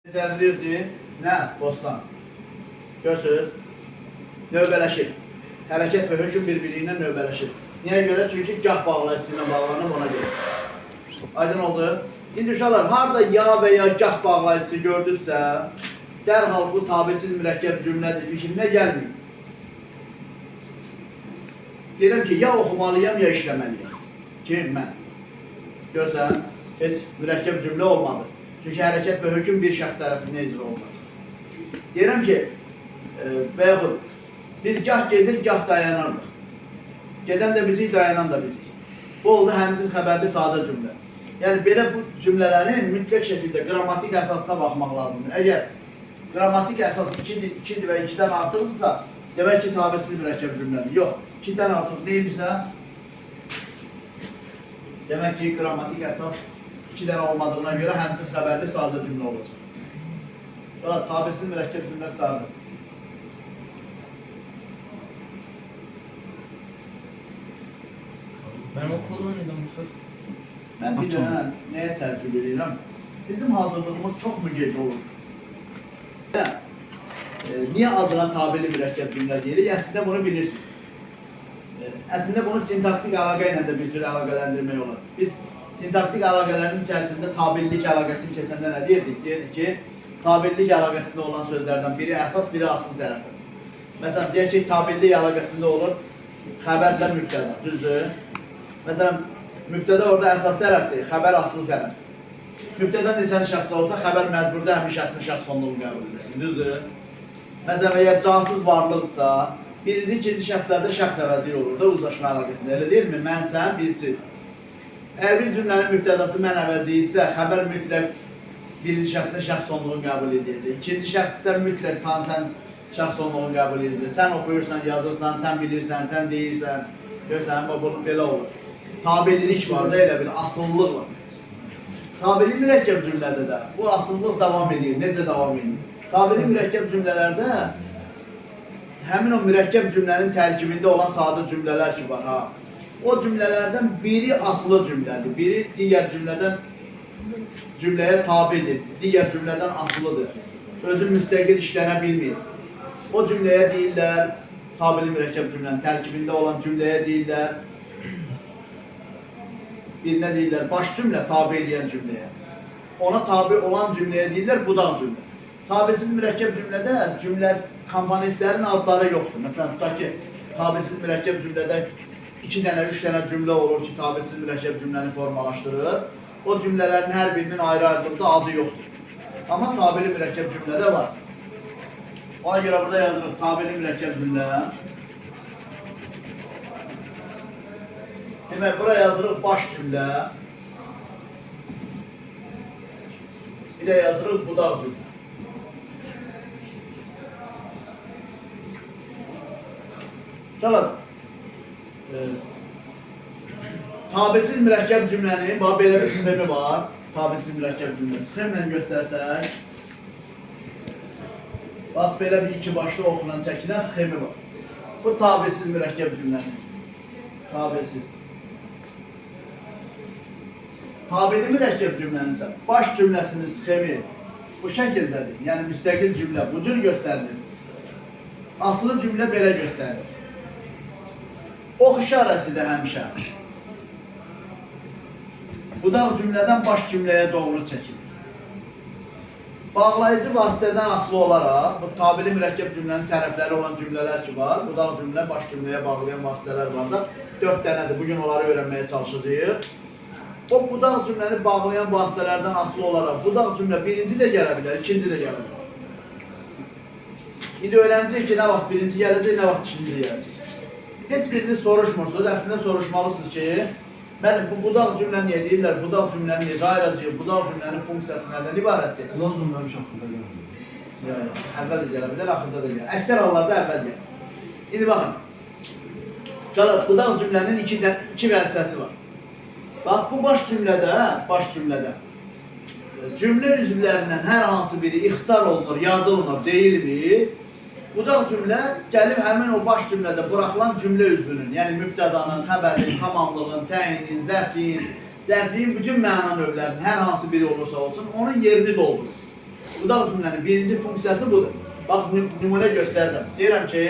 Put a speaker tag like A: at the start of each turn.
A: Düzəlilirdi. Nə? Bostan. Görürsünüz? Növbələşir. Hərəkət və hökm bir-biri ilə növbələşir. Niyə görə? Çünki gah bağlayıcısı ilə bağlanıb ona görə. Aydın oldu. İndi uşaqlar, harada ya və ya gah bağlayıcısı gördünüzsə, dərhal bu tabirsiz mürəkkəb cümlədir, fikrinə gəlməyib. Deyirəm ki, ya oxumalıyam, ya işləməliyəm. Kim? Mən. Görsən, heç mürəkkəb cümlə olmadı. Çünki hərəkət və hökm bir şəxs tərəfindən icra olunacaq. Deyirəm ki, və yaxud biz gah gedir, gah dayanardıq. Gedən də bizik, dayanan da bizik. Bu oldu həmsiz xəbərli sadə cümlə. Yəni, belə bu cümlələrin mütləq şəkildə qrammatik əsasına baxmaq lazımdır. Əgər qrammatik əsas 2-dir və 2-dən artıqdırsa, demək ki, tabirsiz mürəkkəb cümlədir. Yox, 2-dən artıq deyilsə, demək ki, qrammatik əsas 2-dən olmadığına görə həmsiz xəbərli sadə cümlə olacaq. Tabirsiz mürəkkəb cümlə qutardır.
B: Mən oxudum inanmışsınız.
A: Mən bir dənə nəyə tərcübə edirəm? Bizim hazırlığımız çox mu gec olur? Niyə adına tabirli mürəkkəb cümlə deyirik? Əslində bunu bilirsiniz. Əslində bunu sintaktik əlaqə ilə də bir cür əlaqələndirmək olur. Biz sintaktik əlaqələrin içərisində tabirlik əlaqəsini keçəndə nə deyirdik? Deyirdik ki, tabirlik əlaqəsində olan sözlərdən biri əsas, biri asıl tərəfdir. Məsələn, deyək ki, tabirlik əlaqəsində olur xəbərlə mübtəda, düzdür? Məsələn, mübtəda orada əsas tərəfdir, xəbər asıl tərəfdir. Mübtəda neçən şəxsdə olsa, xəbər məzburda həmin şəxsin şəxs sonluğunu qəbul edəsin, düzdür? Məsələn, əgər cansız varlıqdırsa, birinci, ikinci şəxslərdə şəxs əvəzliyi olur da uzlaşma əlaqəsində, elə deyilmi? Mən, sən, biz, siz. Əgər bir cümlənin mübtədası mən əvəzliyi isə, xəbər mütləq birinci şəxsin şəxs sonluğunu qəbul edəcək. İkinci şəxs isə mütləq sən şəxs sonluğunu qəbul edəcək. Sən oxuyursan, yazırsan, sən bilirsən, sən deyirsən, görsən, bu belə olur. Tabirlilik var da, elə bir asıllıq var. Tabirli mürəkkəb cümlədə də bu asıllıq davam edir. Necə davam edir? Tabirli mürəkkəb cümlələrdə həmin o mürəkkəb cümlənin tərkibində olan sadə cümlələr ki var. O cümlələrdən biri asılı cümlədir. Biri digər cümləyə tabidir. Digər cümlədən asılıdır. Özü müstəqil işlənə bilmir. O cümləyə deyirlər, tabirli mürəkkəb cümlənin tərkibində olan cümləyə deyirlər, birinə deyirlər, baş cümlə tabi eləyən cümləyə. Ona tabi olan cümləyə deyirlər, budaq cümlə. Tabirsiz mürəkkəb cümlədə cümlə komponentlərin adları yoxdur. Məsələn, tutaq ki, tabirsiz mürəkkəb cümlədə 2 dənə, 3 dənə cümlə olur ki, tabirsiz mürəkkəb cümləni formalaşdırır. O cümlələrin hər birinin ayrı-ayrılıqda adı yoxdur. Amma tabirli mürəkkəb cümlədə var. Ona görə burada yazırıq, tabirli mürəkkəb cümlə. Demək, bura yazırıq baş cümlə. Bir də yazırıq budaq cümlə. Çalın. Tabirsiz mürəkkəb cümlənin belə bir sxemi var. Tabirsiz mürəkkəb cümlə. Sxemlə göstərsək. Bax, belə bir iki başlı oxunan çəkilən sxemi var. Bu tabirsiz mürəkkəb cümlənin. Tabirsiz. Tabirli mürəkkəb cümlənin isə baş cümləsinin sxemi bu şəkildədir. Yəni, müstəqil cümlə bu cür göstərilir. Aslı cümlə belə göstərilir. Ox işarəsidir həmişə. Budaq cümlədən baş cümləyə doğru çəkilir. Bağlayıcı vasitədən asılı olaraq, bu tabirli mürəkkəb cümlənin tərəfləri olan cümlələr ki var, budaq cümlə, baş cümləyə bağlayan vasitələr var da, 4 dənədir. Bugün onları öyrənməyə çalışacağıq. O budaq cümləni bağlayan vasitələrdən asılı olaraq, budaq cümlə birinci də gələ bilər, ikinci də gələ bilər. İndi öyrənəcək ki, nə vaxt birinci gələcək, nə vaxt ikinci gələcək. Heç biriniz soruşmursunuz, əslində soruşmalısınız ki, bu budaq cümlə niyə deyirlər, budaq cümləni necə ayıracaq, budaq cümlənin funksiyası nədən ibarətdir?
B: Budaq cümləmiş axırda gəlmir.
A: Əvvəl də gələ bilər, axırda da gələ. Əksər hallarda əvvəl gələ. İndi baxın, budaq cümlənin iki vəzifəsi var. Bax, bu baş cümlədə cümlə üzvlərindən hər hansı biri ixtisar olunur, yazılmır, deyilmir. Budaq cümlə gəlib həmin o baş cümlədə buraxılan cümlə üzvünün, yəni mübtədanın, xəbərin, tamamlığın, təyinin, zərfliyin bütün məna növlərinin hər hansı biri olursa olsun, onun yerini doldurur. Budaq cümlənin birinci funksiyası budur. Bax, nümunə göstərirəm. Deyirəm ki,